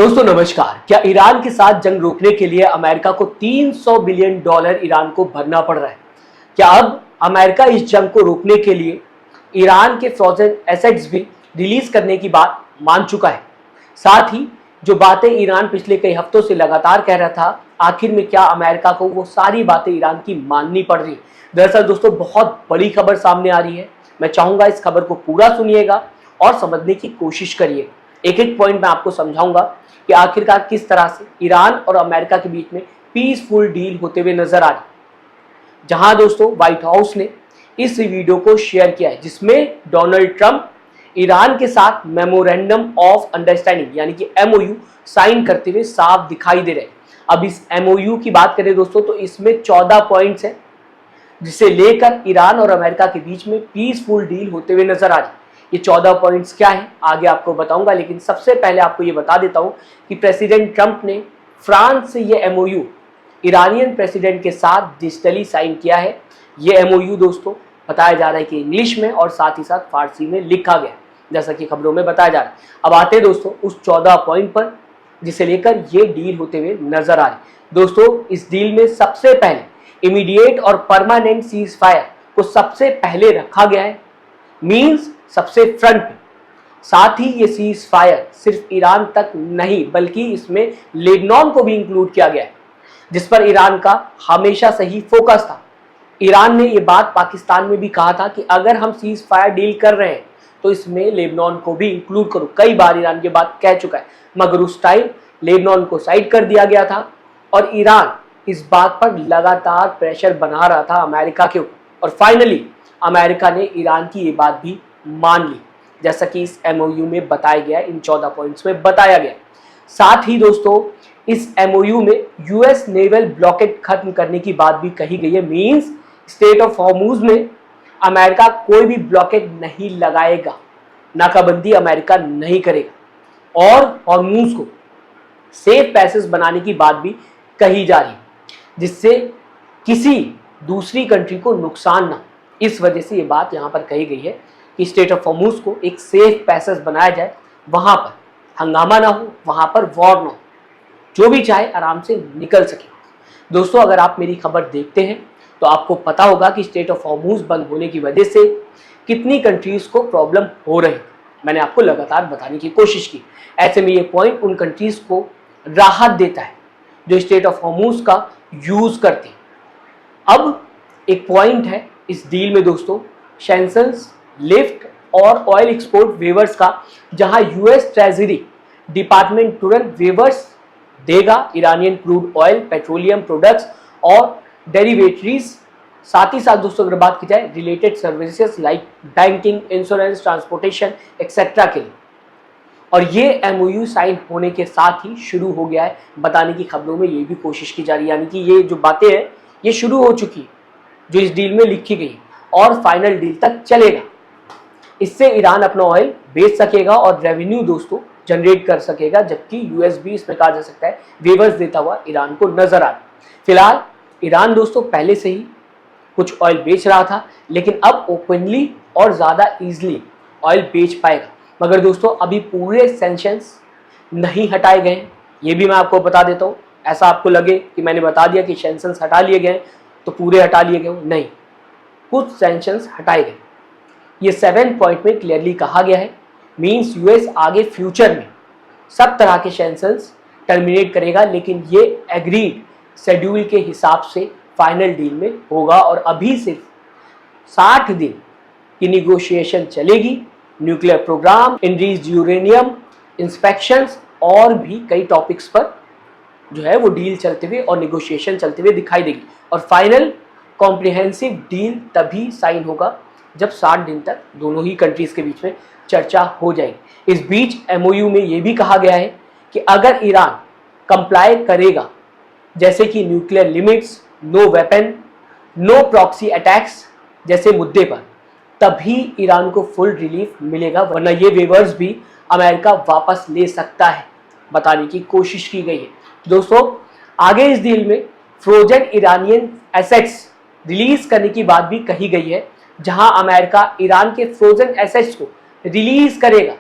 दोस्तों नमस्कार। क्या ईरान के साथ जंग रोकने के लिए अमेरिका को $300 बिलियन ईरान को भरना पड़ रहा है? क्या अब अमेरिका इस जंग को रोकने के लिए ईरान के फ्रोजन एसेट्स भी रिलीज करने की बात मान चुका है? साथ ही जो बातें ईरान पिछले कई हफ्तों से लगातार कह रहा था, आखिर में क्या अमेरिका को वो सारी बातें ईरान की माननी पड़ रही? दरअसल दोस्तों बहुत बड़ी खबर सामने आ रही है। मैं चाहूंगा इस खबर को पूरा सुनिएगा और समझने की कोशिश करिए। एक एक पॉइंट मैं आपको समझाऊंगा कि आखिरकार किस तरह से ईरान और अमेरिका के बीच में पीसफुल डील होते हुए नजर आ रही। जहां दोस्तों व्हाइट हाउस ने इस वीडियो को शेयर किया है जिसमें डोनाल्ड ट्रंप ईरान के साथ मेमोरेंडम ऑफ अंडरस्टैंडिंग यानी कि एमओयू साइन करते हुए साफ दिखाई दे रहे हैं। अब इस एमओयू की बात करें दोस्तों तो इसमें 14 पॉइंट्स हैं जिसे लेकर ईरान और अमेरिका के बीच में पीसफुल डील होते हुए नजर आ रही है। ये 14 पॉइंट्स क्या हैं आगे आपको बताऊंगा, लेकिन सबसे पहले आपको ये बता देता हूं कि प्रेसिडेंट ट्रंप ने फ्रांस से ये एमओयू ईरानियन प्रेसिडेंट के साथ डिजिटली साइन किया है। ये एमओयू दोस्तों बताया जा रहा है कि इंग्लिश में और साथ ही साथ फारसी में लिखा गया है, जैसा कि खबरों में बताया जा रहा है। अब आते हैं दोस्तों उस 14 पॉइंट पर जिसे लेकर ये डील होते हुए नजर आ रही है। दोस्तों इस डील में सबसे पहले इमीडिएट और परमानेंट सीज फायर को सबसे पहले रखा गया है, मीन्स सबसे फ्रंट पे। साथ ही ये सीज फायर सिर्फ ईरान तक नहीं बल्कि इसमें लेबनान को भी इंक्लूड किया गया है, जिस पर ईरान का हमेशा से ही फोकस था। ईरान ने ये बात पाकिस्तान में भी कहा था कि अगर हम सीज फायर डील कर रहे हैं तो इसमें लेबनान को भी इंक्लूड करो। कई बार ईरान ये बात कह चुका है, मगर उस टाइम लेबनान को साइड कर दिया गया था और ईरान इस बात पर लगातार प्रेशर बना रहा था अमेरिका के ऊपर, और फाइनली अमेरिका ने ईरान की ये बात भी मान ली, जैसा कि इस एमओयू में बताया गया, इन 14 पॉइंट्स में बताया गया। साथ ही दोस्तों इस एमओयू में यूएस नेवल ब्लॉकेट खत्म करने की बात भी कही गई है, मींस स्टेट ऑफ हॉर्मुज में अमेरिका कोई भी ब्लॉकेट नहीं लगाएगा, नाकाबंदी अमेरिका नहीं करेगा और हॉर्मुज को सेफ पैसेज बनाने की बात भी कही जा रही है, जिससे किसी दूसरी कंट्री को नुकसान ना। इस वजह से ये बात यहाँ पर कही गई है कि स्टेट ऑफ हॉर्मुज को एक सेफ पैसेज बनाया जाए, वहां पर हंगामा ना हो, वहां पर वॉर ना हो, जो भी चाहे आराम से निकल सके। दोस्तों अगर आप मेरी खबर देखते हैं तो आपको पता होगा कि स्टेट ऑफ हॉर्मुज बंद होने की वजह से कितनी कंट्रीज को प्रॉब्लम हो रही है। मैंने आपको लगातार बताने की कोशिश की। ऐसे में ये पॉइंट उन कंट्रीज को राहत देता है जो स्टेट ऑफ हॉर्मुज का यूज करते हैं। अब एक पॉइंट है इस डील में दोस्तों, सैंक्शंस लिफ्ट और ऑयल एक्सपोर्ट वेवर्स का, जहां यूएस ट्रेजरी डिपार्टमेंट तुरंत वेवर्स देगा Iranian crude oil, petroleum products और डेरिवेटरीज। साथ ही साथ दोस्तों अगर बात की जाए related services like banking, insurance, transportation etcetera के लिए। और ये एमओयू साइन होने के साथ ही शुरू हो गया है। बताने की खबरों में ये भी कोशिश की जा रही है, यानी कि ये जो बातें हैं ये शुरू हो चुकी है जो इस डील में लिखी गई और फाइनल डील तक चलेगा। इससे ईरान अपना ऑयल बेच सकेगा और रेवेन्यू दोस्तों जनरेट कर सकेगा, जबकि यूएस भी इसमें कहा जा सकता है वेवर्स देता हुआ ईरान को नजर आ रहा है। फिलहाल ईरान दोस्तों पहले से ही कुछ ऑयल बेच रहा था, लेकिन अब ओपनली और ज़्यादा ईजिली ऑयल बेच पाएगा। मगर दोस्तों अभी पूरे सैंक्शंस नहीं हटाए गए हैं, ये भी मैं आपको बता देता हूँ। ऐसा आपको लगे कि मैंने बता दिया कि सैंक्शंस हटा लिए गए तो पूरे हटा लिए गए, नहीं, कुछ सैंक्शंस हटाए गए। ये 7 पॉइंट में क्लियरली कहा गया है, मींस यूएस आगे फ्यूचर में सब तरह के सैंक्शंस टर्मिनेट करेगा, लेकिन ये एग्रीड शेड्यूल के हिसाब से फाइनल डील में होगा। और अभी सिर्फ 60 दिन की निगोशिएशन चलेगी। न्यूक्लियर प्रोग्राम, इनरीच्ड यूरेनियम, इंस्पेक्शंस और भी कई टॉपिक्स पर जो है वो डील चलते हुए और निगोशिएशन चलते हुए दिखाई देगी। और फाइनल कॉम्प्रिहेंसिव डील तभी साइन होगा जब 60 दिन तक दोनों ही कंट्रीज के बीच में चर्चा हो जाएगी। इस बीच एमओयू में ये भी कहा गया है कि अगर ईरान कंप्लाई करेगा, जैसे कि nuclear limits, no weapon, no proxy attacks जैसे मुद्दे पर, तभी ईरान को फुल रिलीफ मिलेगा, वरना ये वेवर्स भी अमेरिका वापस ले सकता है, बताने की कोशिश की गई है। दोस्तों आगे इस डील में फ्रोजन ईरानियन एसेट्स रिलीज करने की बात भी कही गई है, जहां अमेरिका ईरान के फ्रोजन एसेट्स को रिलीज करेगा,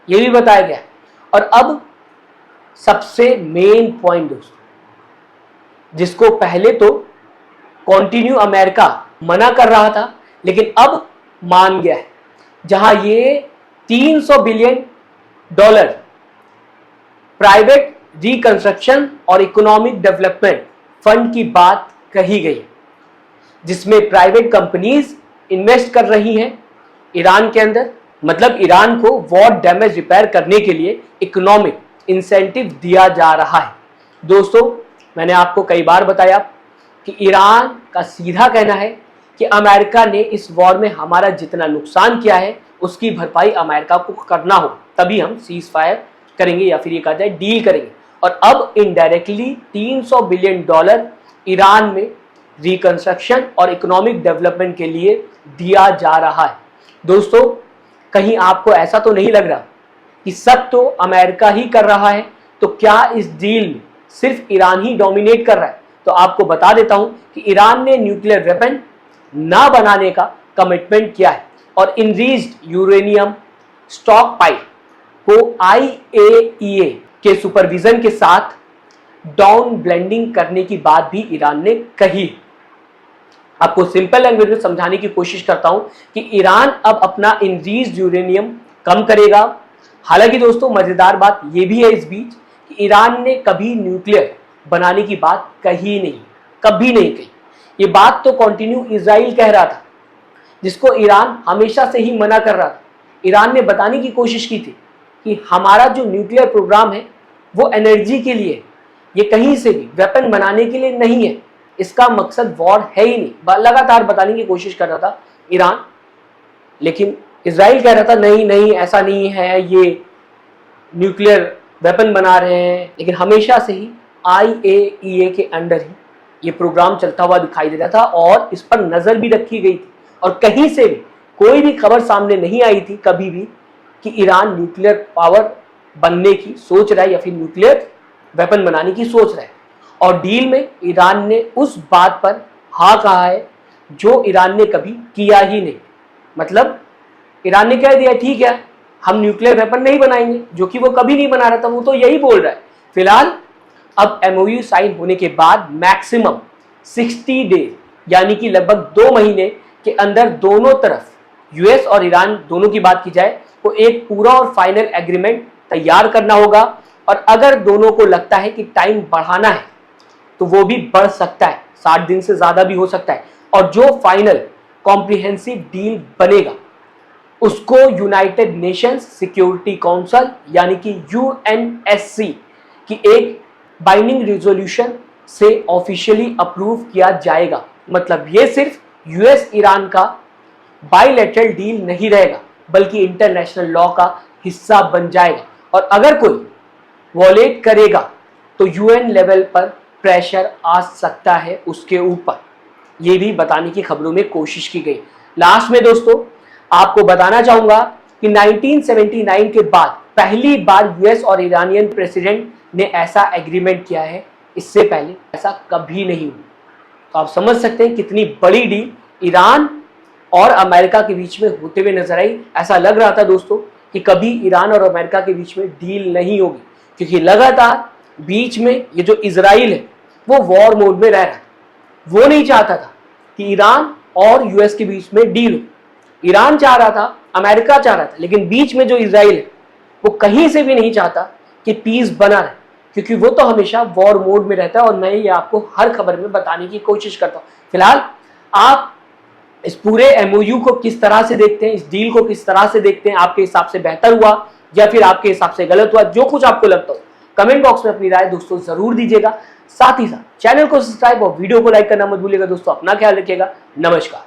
यह भी बताया गया है। और अब सबसे मेन पॉइंट दोस्तों, जिसको पहले तो कॉन्टिन्यू अमेरिका मना कर रहा था लेकिन अब मान गया है, जहां ये 300 बिलियन डॉलर प्राइवेट रिकंस्ट्रक्शन और इकोनॉमिक डेवलपमेंट फंड की बात कही गई है, जिसमें प्राइवेट कंपनीज इन्वेस्ट कर रही हैं ईरान के अंदर। मतलब ईरान को वॉर डैमेज रिपेयर करने के लिए इकोनॉमिक इंसेंटिव दिया जा रहा है। दोस्तों, मैंने आपको कई बार बताया कि ईरान का सीधा कहना है कि अमेरिका ने इस वॉर में हमारा जितना नुकसान किया है उसकी भरपाई अमेरिका को करना हो, तभी हम सीज फायर करेंगे या फिर ये कहते हैं डील करेंगे। और अब इनडायरेक्टली 300 बिलियन डॉलर ईरान में रिकंस्ट्रक्शन और इकोनॉमिक डेवलपमेंट के लिए दिया जा रहा है। दोस्तों, कहीं आपको ऐसा तो नहीं लग रहा कि सब तो अमेरिका ही कर रहा है, तो क्या इस डील में सिर्फ ईरान ही डोमिनेट कर रहा है? तो आपको बता देता हूं कि ईरान ने न्यूक्लियर वेपन ना बनाने का कमिटमेंट किया है और इनरीच्ड यूरेनियम स्टॉक पाइल को IAEA के सुपरविजन के साथ डाउन ब्लेंडिंग करने की बात भी ईरान ने कही। आपको सिंपल लैंग्वेज में समझाने की कोशिश करता हूं कि ईरान अब अपना इनरीच्ड यूरेनियम कम करेगा। हालांकि दोस्तों, मजेदार बात यह भी है इस बीच कि ईरान ने कभी न्यूक्लियर बनाने की बात कही नहीं, कभी नहीं कही। ये बात तो कंटिन्यू इजराइल कह रहा था, जिसको ईरान हमेशा से ही मना कर रहा था। ईरान ने बताने की कोशिश की थी कि हमारा जो न्यूक्लियर प्रोग्राम है वो एनर्जी के लिए, ये कहीं से भी वेपन बनाने के लिए नहीं है, इसका मकसद वॉर है ही नहीं। लगातार बताने की कोशिश कर रहा था ईरान, लेकिन इजराइल कह रहा था नहीं नहीं ऐसा नहीं है, ये न्यूक्लियर वेपन बना रहे हैं। लेकिन हमेशा से ही IAEA के अंडर ही ये प्रोग्राम चलता हुआ दिखाई दे रहा था और इस पर नजर भी रखी गई थी और कहीं से भी कोई भी खबर सामने नहीं आई थी कभी भी कि ईरान न्यूक्लियर पावर बनने की सोच रहा है या फिर न्यूक्लियर वेपन बनाने की सोच रहा है। और डील में ईरान ने उस बात पर हाँ कहा है जो ईरान ने कभी किया ही नहीं। मतलब ईरान ने कह दिया ठीक है हम न्यूक्लियर वेपन नहीं बनाएंगे, जो कि वो कभी नहीं बना रहा था, वो तो यही बोल रहा है। फिलहाल अब MOU साइन होने के बाद मैक्सिमम 60 डेज यानी कि लगभग 2 महीने के अंदर दोनों तरफ, US और ईरान दोनों की बात की जाए तो एक पूरा और फाइनल एग्रीमेंट तैयार करना होगा। और अगर दोनों को लगता है कि टाइम बढ़ाना है तो वो भी बढ़ सकता है, 60 दिन से ज्यादा भी हो सकता है। और जो फाइनल कॉम्प्रिहेंसिव डील बनेगा उसको यूनाइटेड नेशंस सिक्योरिटी काउंसिल यानी कि UNSC की एक बाइंडिंग रेजोल्यूशन से ऑफिशियली अप्रूव किया जाएगा। मतलब ये सिर्फ US ईरान का बायलैटरल डील नहीं रहेगा बल्कि इंटरनेशनल लॉ का हिस्सा बन जाएगा। और अगर कोई वॉलेट करेगा तो UN लेवल पर प्रेशर आ सकता है उसके ऊपर, ये भी बताने की खबरों में कोशिश की गई। लास्ट में दोस्तों आपको बताना चाहूंगा कि 1979 के बाद पहली बार US और ईरानियन प्रेसिडेंट ने ऐसा एग्रीमेंट किया है, इससे पहले ऐसा कभी नहीं हुआ। तो आप समझ सकते हैं कितनी बड़ी डील ईरान और अमेरिका के बीच में होते हुए नजर आई। ऐसा लग रहा था दोस्तों कि कभी ईरान और अमेरिका के बीच में डील नहीं होगी, क्योंकि लगातार बीच में ये जो इजराइल है वो वॉर मोड में रह रहा है। वो नहीं चाहता था कि ईरान और US के बीच में डील हो। ईरान चाह रहा था, अमेरिका चाह रहा था, लेकिन बीच में जो इजराइल है वो कहीं से भी नहीं चाहता कि पीस बना रहे, क्योंकि वो तो हमेशा वॉर मोड में रहता है। और मैं ये आपको हर खबर में बताने की कोशिश करता हूँ। फिलहाल आप इस पूरे MOU को किस तरह से देखते हैं, इस डील को किस तरह से देखते हैं? आपके हिसाब से बेहतर हुआ या फिर आपके हिसाब से गलत हुआ? जो कुछ आपको लगता हो कमेंट बॉक्स में अपनी राय दोस्तों जरूर दीजिएगा। साथ ही साथ चैनल को सब्सक्राइब और वीडियो को लाइक करना मत भूलिएगा। दोस्तों अपना ख्याल रखिएगा। नमस्कार।